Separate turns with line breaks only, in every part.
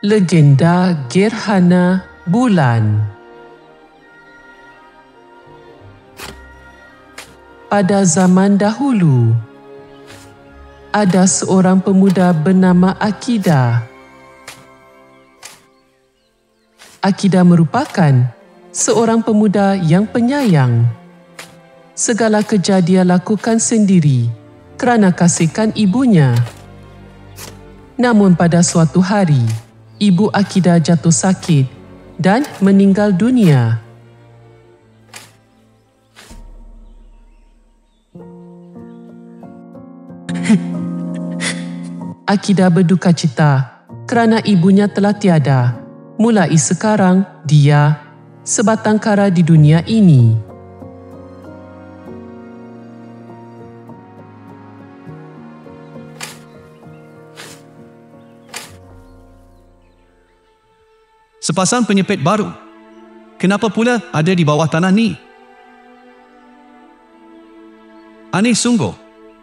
Legenda Gerhana Bulan. Pada zaman dahulu, ada seorang pemuda bernama Akida. Akida merupakan seorang pemuda yang penyayang. Segala kerja dia lakukan sendiri kerana kasihkan ibunya. Namun pada suatu hari, ibu Akida jatuh sakit dan meninggal dunia. Akida berduka cita kerana ibunya telah tiada. Mulai sekarang, dia sebatang kara di dunia ini.
Sepasang penyepit baru. Kenapa pula ada di bawah tanah ni? Aneh sungguh.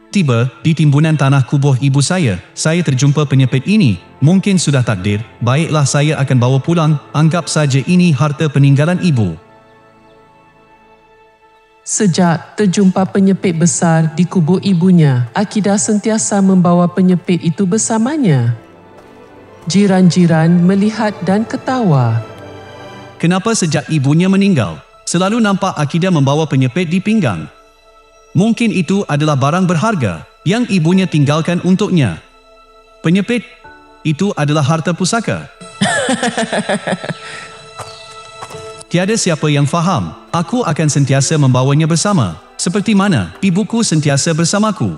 Tiba di timbunan tanah kubur ibu saya terjumpa penyepit ini. Mungkin sudah takdir. Baiklah, saya akan bawa pulang. Anggap saja ini harta peninggalan ibu.
Sejak terjumpa penyepit besar di kubur ibunya, Akida sentiasa membawa penyepit itu bersamanya. Jiran-jiran melihat dan ketawa.
Kenapa sejak ibunya meninggal, selalu nampak Akida membawa penyepit di pinggang? Mungkin itu adalah barang berharga yang ibunya tinggalkan untuknya. Penyepit itu adalah harta pusaka. Tiada siapa yang faham. Aku akan sentiasa membawanya bersama, seperti mana ibuku sentiasa bersamaku.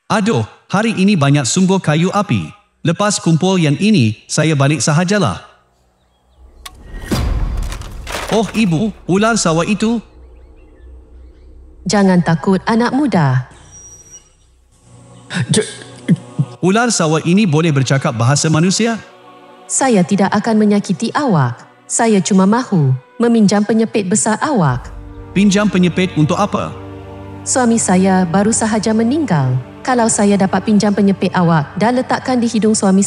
Aduh, hari ini banyak sungguh kayu api. Lepas kumpul yang ini, saya balik sahajalah. Oh ibu, ular sawah itu.
Jangan takut anak muda.
Ular sawah ini boleh bercakap bahasa manusia?
Saya tidak akan menyakiti awak. Saya cuma mahu meminjam penyepit besar awak.
Pinjam penyepit untuk apa?
Suami saya baru sahaja meninggal. Kalau saya dapat pinjam penyepit awak dan letakkan di hidung suami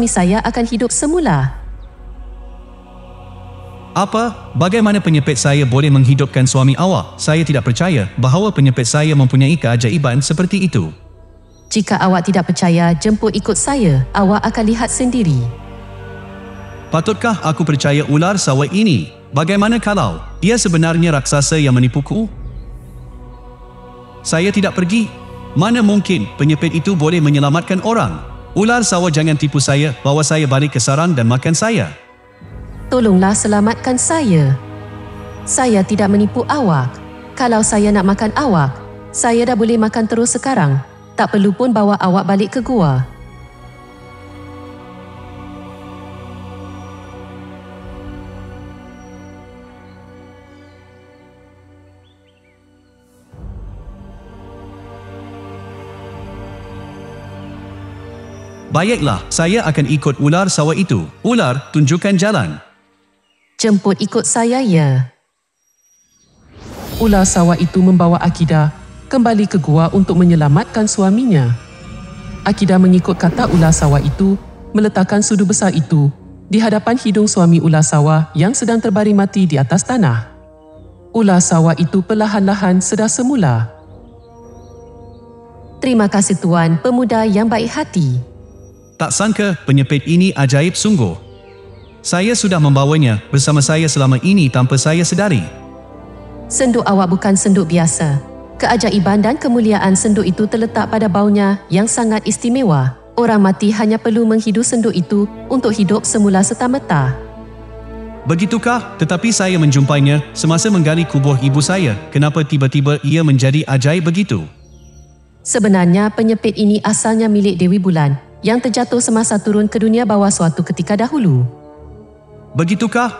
saya akan hidup semula.
Apa? Bagaimana penyepit saya boleh menghidupkan suami awak? Saya tidak percaya bahawa penyepit saya mempunyai keajaiban seperti itu.
Jika awak tidak percaya, jemput ikut saya. Awak akan lihat sendiri.
Patutkah aku percaya ular sawah ini? Bagaimana kalau dia sebenarnya raksasa yang menipuku? Saya tidak pergi. Mana mungkin penyepit itu boleh menyelamatkan orang? Ular sawah, jangan tipu saya, bawa saya balik ke sarang dan makan saya.
Tolonglah selamatkan saya. Saya tidak menipu awak. Kalau saya nak makan awak, saya dah boleh makan terus sekarang. Tak perlu pun bawa awak balik ke gua.
Baiklah, saya akan ikut ular sawah itu. Ular, tunjukkan jalan.
Jemput ikut saya, ya.
Ular sawah itu membawa Akida kembali ke gua untuk menyelamatkan suaminya. Akida mengikut kata ular sawah itu, meletakkan sudu besar itu di hadapan hidung suami ular sawah yang sedang terbaring mati di atas tanah. Ular sawah itu perlahan-lahan sedar semula.
Terima kasih Tuan, pemuda yang baik hati.
Tak sangka penyepit ini ajaib sungguh. Saya sudah membawanya bersama saya selama ini tanpa saya sedari.
Senduk awak bukan senduk biasa. Keajaiban dan kemuliaan senduk itu terletak pada baunya yang sangat istimewa. Orang mati hanya perlu menghidu senduk itu untuk hidup semula serta-merta.
Begitukah? Tetapi saya menjumpainya semasa menggali kubur ibu saya. Kenapa tiba-tiba ia menjadi ajaib begitu?
Sebenarnya penyepit ini asalnya milik Dewi Bulan yang terjatuh semasa turun ke dunia bawah suatu ketika dahulu.
Begitukah?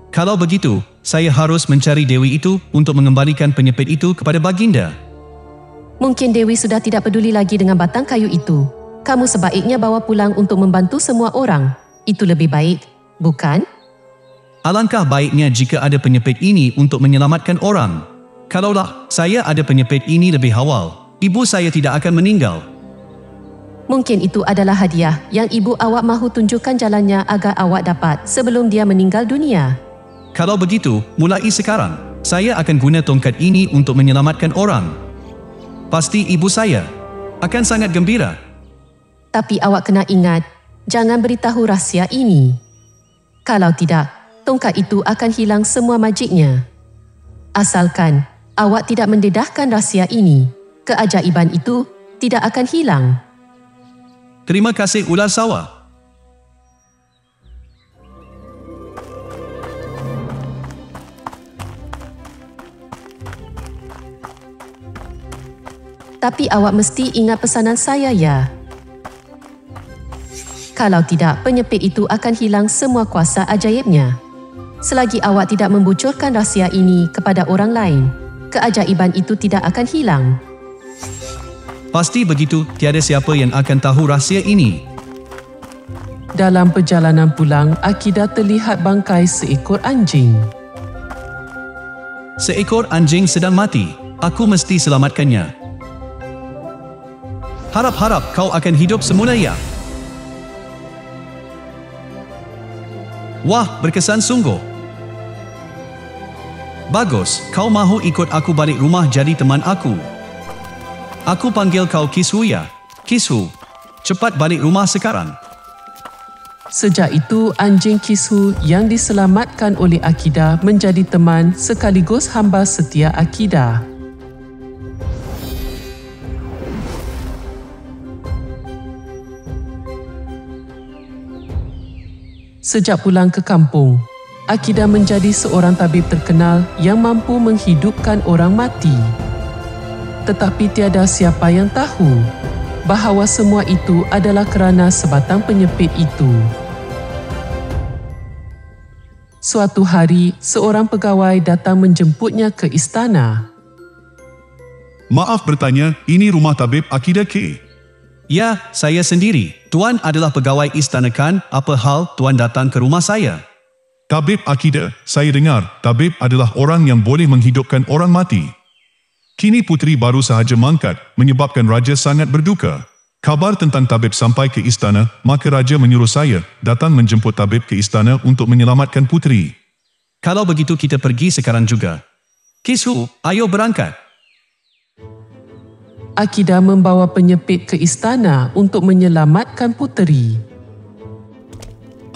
Kalau begitu, saya harus mencari Dewi itu untuk mengembalikan penyepit itu kepada baginda.
Mungkin Dewi sudah tidak peduli lagi dengan batang kayu itu. Kamu sebaiknya bawa pulang untuk membantu semua orang. Itu lebih baik, bukan?
Alangkah baiknya jika ada penyepit ini untuk menyelamatkan orang. Kalaulah saya ada penyepit ini lebih awal, ibu saya tidak akan meninggal.
Mungkin itu adalah hadiah yang ibu awak mahu tunjukkan jalannya agar awak dapat sebelum dia meninggal dunia.
Kalau begitu, mulai sekarang, saya akan guna tongkat ini untuk menyelamatkan orang. Pasti ibu saya akan sangat gembira.
Tapi awak kena ingat, jangan beritahu rahsia ini. Kalau tidak, tongkat itu akan hilang semua magiknya. Asalkan awak tidak mendedahkan rahsia ini, keajaiban itu tidak akan hilang.
Terima kasih ular sawah.
Tapi awak mesti ingat pesanan saya, ya. Kalau tidak, penyepit itu akan hilang semua kuasa ajaibnya. Selagi awak tidak membocorkan rahsia ini kepada orang lain, keajaiban itu tidak akan hilang.
Pasti begitu, tiada siapa yang akan tahu rahsia ini.
Dalam perjalanan pulang, Akidah terlihat bangkai seekor anjing.
Seekor anjing sedang mati. Aku mesti selamatkannya. Harap-harap kau akan hidup semula, ya. Wah, berkesan sungguh. Bagus, kau mahu ikut aku balik rumah jadi teman aku. Aku panggil kau Kishu, ya. Kishu, cepat balik rumah sekarang.
Sejak itu, anjing Kishu yang diselamatkan oleh Akidah menjadi teman sekaligus hamba setia Akidah. Sejak pulang ke kampung, Akidah menjadi seorang tabib terkenal yang mampu menghidupkan orang mati. Tetapi tiada siapa yang tahu bahawa semua itu adalah kerana sebatang penyepit itu. Suatu hari, seorang pegawai datang menjemputnya ke istana.
Maaf bertanya, ini rumah tabib Akidah ke?
Ya, saya sendiri. Tuan adalah pegawai istana kan? Apa hal tuan datang ke rumah saya?
Tabib Akidah, saya dengar tabib adalah orang yang boleh menghidupkan orang mati. Kini puteri baru sahaja mangkat, menyebabkan raja sangat berduka. Kabar tentang tabib sampai ke istana, maka raja menyuruh saya datang menjemput tabib ke istana untuk menyelamatkan puteri.
Kalau begitu kita pergi sekarang juga. Kishu, ayo berangkat.
Akidah membawa penyepit ke istana untuk menyelamatkan puteri.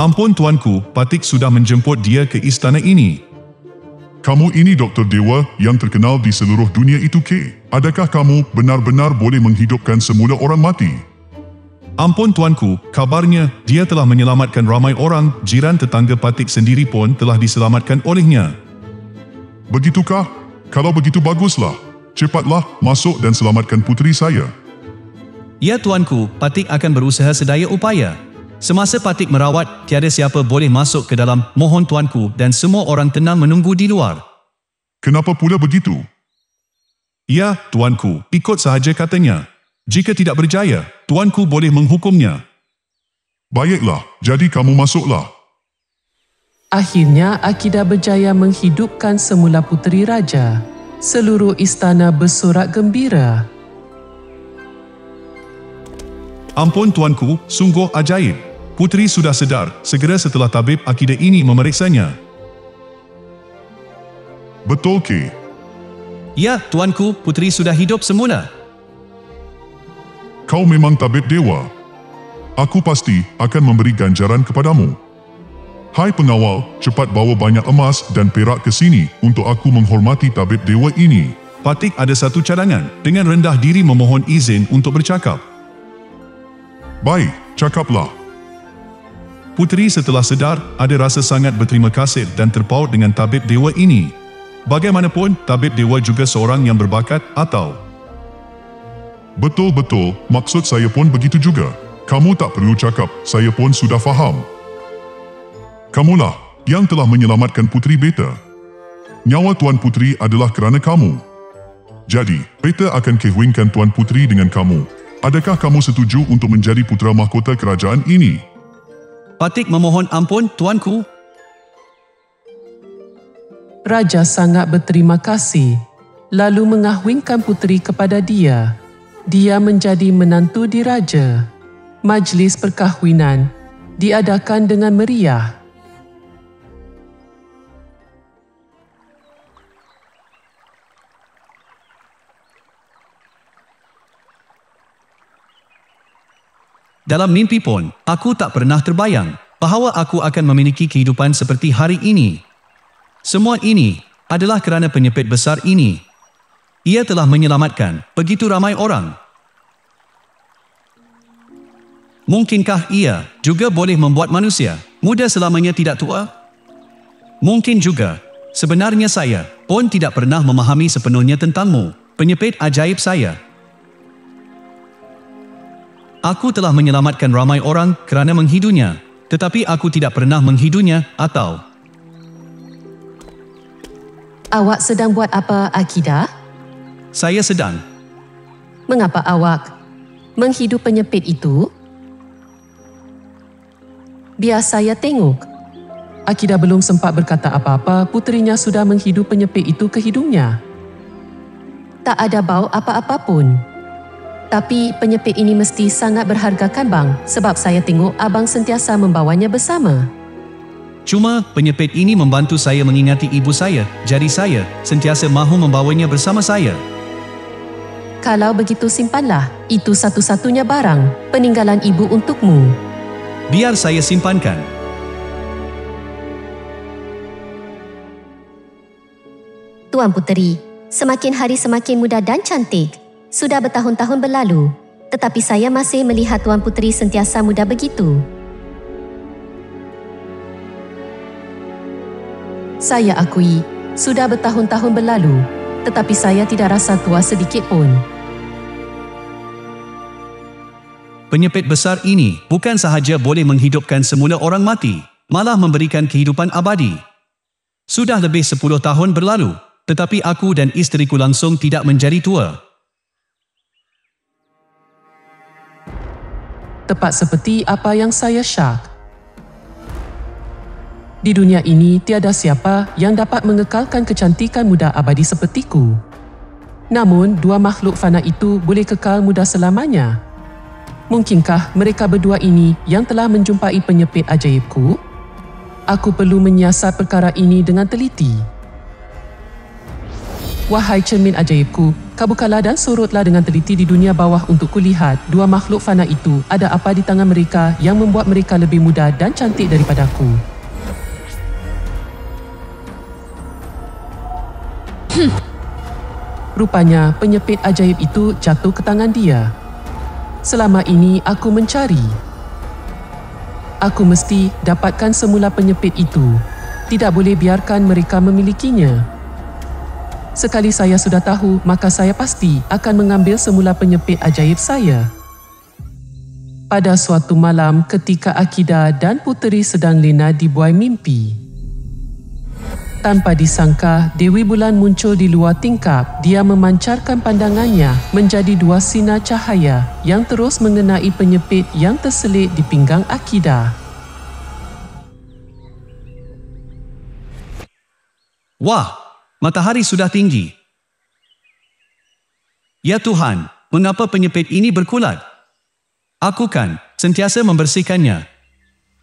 Ampun tuanku, Patik sudah menjemput dia ke istana ini.
Kamu ini Doktor Dewa yang terkenal di seluruh dunia itu ke? Adakah kamu benar-benar boleh menghidupkan semula orang mati?
Ampun tuanku, kabarnya dia telah menyelamatkan ramai orang, jiran tetangga Patik sendiri pun telah diselamatkan olehnya.
Begitukah? Kalau begitu baguslah. Cepatlah masuk dan selamatkan puteri saya.
Ya tuanku, Patik akan berusaha sedaya upaya. Semasa Patik merawat, tiada siapa boleh masuk ke dalam, mohon tuanku, dan semua orang tenang menunggu di luar.
Kenapa pula begitu?
Ya, tuanku, ikut sahaja katanya. Jika tidak berjaya, tuanku boleh menghukumnya.
Baiklah, jadi kamu masuklah.
Akhirnya, Akidah berjaya menghidupkan semula puteri raja. Seluruh istana bersorak gembira.
Ampun tuanku, sungguh ajaib. Puteri sudah sedar segera setelah tabib Akidah ini memeriksanya.
Betul ke?
Ya, tuanku, puteri sudah hidup semula.
Kau memang tabib dewa. Aku pasti akan memberi ganjaran kepadamu. Hai pengawal, cepat bawa banyak emas dan perak ke sini untuk aku menghormati tabib dewa ini.
Patik ada satu cadangan, dengan rendah diri memohon izin untuk bercakap.
Baik, cakaplah.
Puteri setelah sedar ada rasa sangat berterima kasih dan terpaut dengan tabib dewa ini. Bagaimanapun, tabib dewa juga seorang yang berbakat atau...
Betul-betul, maksud saya pun begitu juga. Kamu tak perlu cakap, saya pun sudah faham. Kamulah yang telah menyelamatkan puteri beta. Nyawa Tuan Puteri adalah kerana kamu. Jadi, beta akan kehwinkan Tuan Puteri dengan kamu. Adakah kamu setuju untuk menjadi putera mahkota kerajaan ini?
Patik memohon ampun, tuanku.
Raja sangat berterima kasih, lalu mengahwinkan puteri kepada dia. Dia menjadi menantu diraja. Majlis perkahwinan diadakan dengan meriah.
Dalam mimpi pun, aku tak pernah terbayang bahawa aku akan memiliki kehidupan seperti hari ini. Semua ini adalah kerana penyepit besar ini. Ia telah menyelamatkan begitu ramai orang. Mungkinkah ia juga boleh membuat manusia muda selamanya tidak tua? Mungkin juga. Sebenarnya saya pun tidak pernah memahami sepenuhnya tentangmu, penyepit ajaib saya. Aku telah menyelamatkan ramai orang kerana menghidunya, tetapi aku tidak pernah menghidunya atau...
Awak sedang buat apa, Akidah?
Saya sedang.
Mengapa awak menghidup penyepit itu? Biar saya tengok.
Akidah belum sempat berkata apa-apa, puterinya sudah menghidup penyepit itu ke hidungnya.
Tak ada bau apa-apa pun. Tapi penyepit ini mesti sangat berharga kan bang, sebab saya tengok abang sentiasa membawanya bersama.
Cuma penyepit ini membantu saya mengingati ibu saya, jadi saya sentiasa mahu membawanya bersama saya.
Kalau begitu simpanlah, itu satu-satunya barang peninggalan ibu untukmu.
Biar saya simpankan.
Tuan Puteri, semakin hari semakin muda dan cantik. Sudah bertahun-tahun berlalu, tetapi saya masih melihat Tuan Puteri sentiasa muda begitu.
Saya akui, sudah bertahun-tahun berlalu, tetapi saya tidak rasa tua sedikit pun.
Penyepit besar ini bukan sahaja boleh menghidupkan semula orang mati, malah memberikan kehidupan abadi. Sudah lebih 10 tahun berlalu, tetapi aku dan isteriku langsung tidak menjadi tua.
Tepat seperti apa yang saya syak. Di dunia ini, tiada siapa yang dapat mengekalkan kecantikan muda abadi sepertiku. Namun, dua makhluk fana itu boleh kekal muda selamanya. Mungkinkah mereka berdua ini yang telah menjumpai penyepit ajaibku? Aku perlu menyiasat perkara ini dengan teliti. Wahai cermin ajaibku, kabukalah dan sorotlah dengan teliti di dunia bawah untuk kulihat dua makhluk fana itu ada apa di tangan mereka yang membuat mereka lebih muda dan cantik daripadaku. Rupanya penyepit ajaib itu jatuh ke tangan dia. Selama ini aku mencari. Aku mesti dapatkan semula penyepit itu. Tidak boleh biarkan mereka memilikinya. Sekali saya sudah tahu, maka saya pasti akan mengambil semula penyepit ajaib saya. Pada suatu malam ketika Akidah dan puteri sedang lena di buai mimpi, tanpa disangka, Dewi Bulan muncul di luar tingkap. Dia memancarkan pandangannya menjadi dua sinar cahaya yang terus mengenai penyepit yang terselit di pinggang Akidah.
Wah, matahari sudah tinggi. Ya Tuhan, mengapa penyepit ini berkulat? Aku kan sentiasa membersihkannya.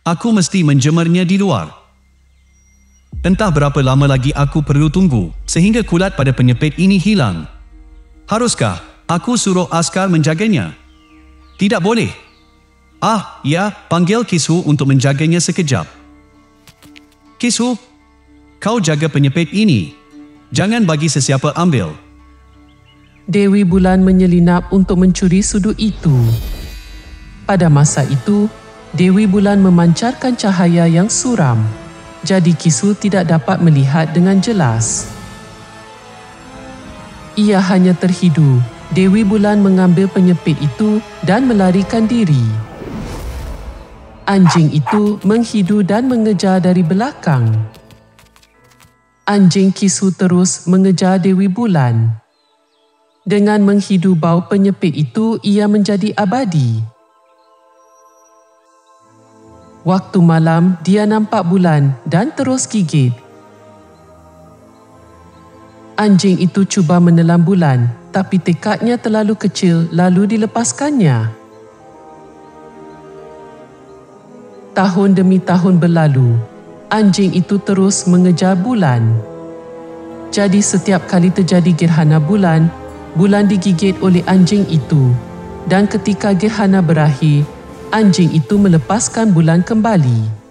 Aku mesti menjemarnya di luar. Entah berapa lama lagi aku perlu tunggu sehingga kulat pada penyepit ini hilang. Haruskah aku suruh askar menjaganya? Tidak boleh. Ya, panggil Kishu untuk menjaganya sekejap. Kishu, kau jaga penyepit ini. Jangan bagi sesiapa ambil.
Dewi Bulan menyelinap untuk mencuri sudut itu. Pada masa itu, Dewi Bulan memancarkan cahaya yang suram. Jadi Kishu tidak dapat melihat dengan jelas. Ia hanya terhidu. Dewi Bulan mengambil penyepit itu dan melarikan diri. Anjing itu menghidu dan mengejar dari belakang. Anjing Kishu terus mengejar Dewi Bulan. Dengan menghidu bau penyepit itu, ia menjadi abadi. Waktu malam, dia nampak bulan dan terus gigit. Anjing itu cuba menelan bulan, tapi tekadnya terlalu kecil lalu dilepaskannya. Tahun demi tahun berlalu, anjing itu terus mengejar bulan. Jadi setiap kali terjadi gerhana bulan, bulan digigit oleh anjing itu. Dan ketika gerhana berakhir, anjing itu melepaskan bulan kembali.